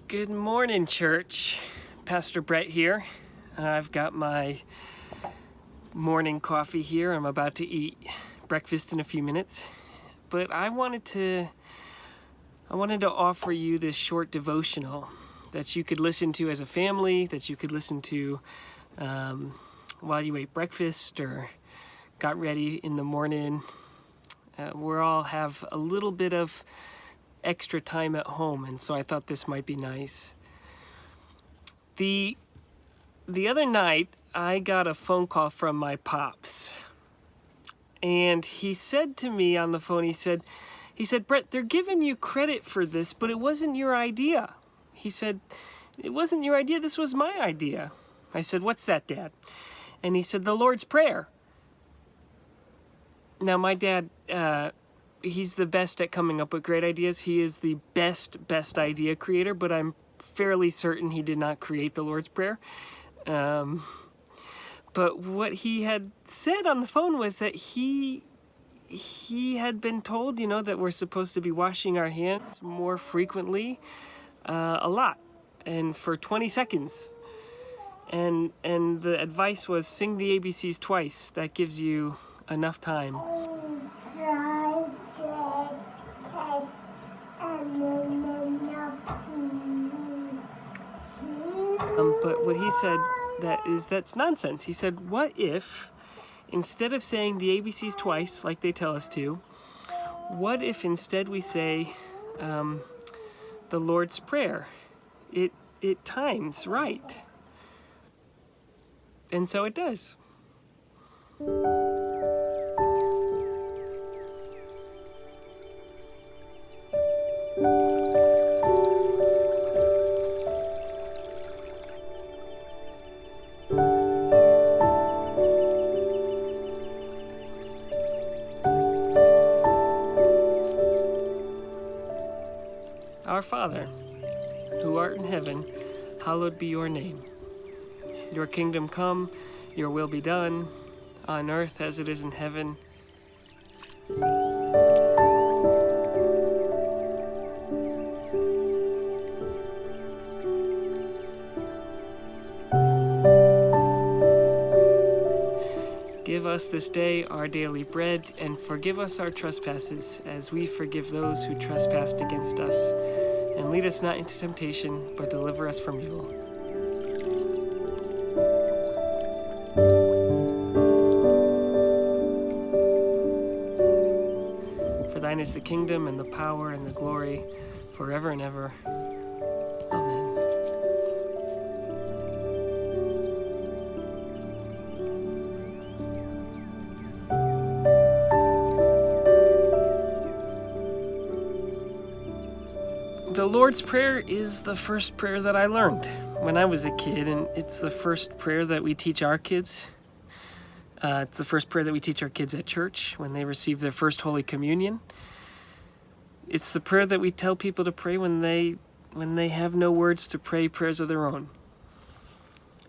Good morning, church. Pastor Brett here. I've got my morning coffee here. I'm about to eat breakfast in a few minutes. But I wanted to offer you this short devotional that you could listen to as a family, that you could listen to while you ate breakfast or got ready in the morning. We all have a little bit of extra time at home, and so I thought this might be nice. The other night, I got a phone call from my pops, and he said to me on the phone, he said, Brett, they're giving you credit for this, but it wasn't your idea. He said, it wasn't your idea, this was my idea. I said, what's that, Dad? And he said, the Lord's Prayer. Now, my dad, he's the best at coming up with great ideas. He is the best idea creator, but I'm fairly certain he did not create the Lord's Prayer. But what he had said on the phone was that he had been told, that we're supposed to be washing our hands more frequently, a lot, and for 20 seconds. And the advice was sing the ABCs twice. That gives you enough time. But what he said that's nonsense. He said, what if, instead of saying the ABCs twice, like they tell us to, what if instead we say the Lord's Prayer? It times right. And so it does. Our Father, who art in heaven, hallowed be your name. Your kingdom come, your will be done, on earth as it is in heaven. Give us this day our daily bread, and forgive us our trespasses, as we forgive those who trespass against us. And lead us not into temptation, but deliver us from evil. For thine is the kingdom, and the power, and the glory, forever and ever. Amen. The Lord's Prayer is the first prayer that I learned when I was a kid, and it's the first prayer that we teach our kids. It's the first prayer that we teach our kids at church when they receive their first Holy Communion. It's the prayer that we tell people to pray when they have no words to pray prayers of their own.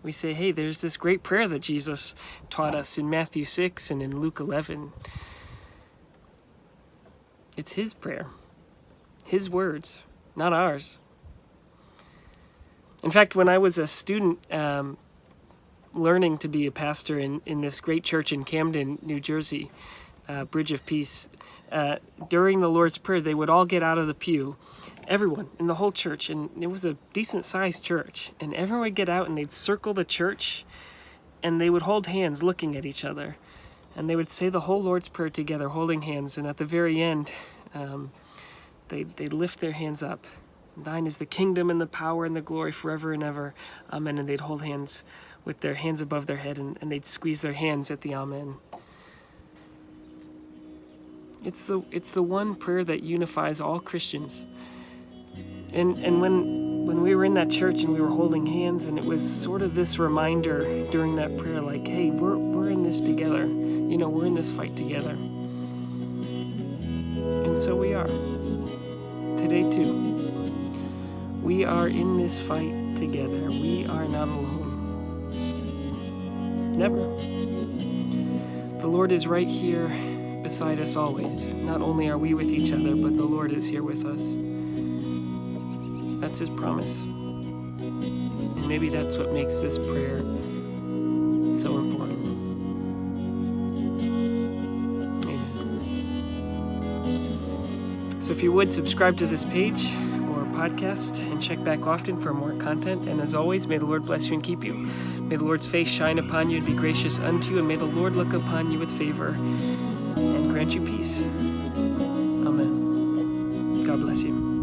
We say, hey, there's this great prayer that Jesus taught us in Matthew 6 and in Luke 11. It's his prayer, his words, not ours. In fact, when I was a student learning to be a pastor in this great church in Camden, New Jersey, Bridge of Peace, during the Lord's Prayer, they would all get out of the pew, everyone in the whole church, and it was a decent-sized church, and everyone would get out and they'd circle the church, and they would hold hands looking at each other, and they would say the whole Lord's Prayer together, holding hands, and at the very end, they'd lift their hands up. Thine is the kingdom and the power and the glory forever and ever. Amen. And they'd hold hands with their hands above their head, and they'd squeeze their hands at the Amen. It's the one prayer that unifies all Christians. And when we were in that church and we were holding hands, and it was sort of this reminder during that prayer, like, hey, we're in this together. We're in this fight together. And so we are. Today too. We are in this fight together. We are not alone. Never. The Lord is right here beside us always. Not only are we with each other, but the Lord is here with us. that's His promise. And maybe that's what makes this prayer so important. Amen. So if you would, subscribe to this page or podcast and check back often for more content. And as always, may the Lord bless you and keep you. May the Lord's face shine upon you and be gracious unto you. And may the Lord look upon you with favor and grant you peace. Amen. God bless you.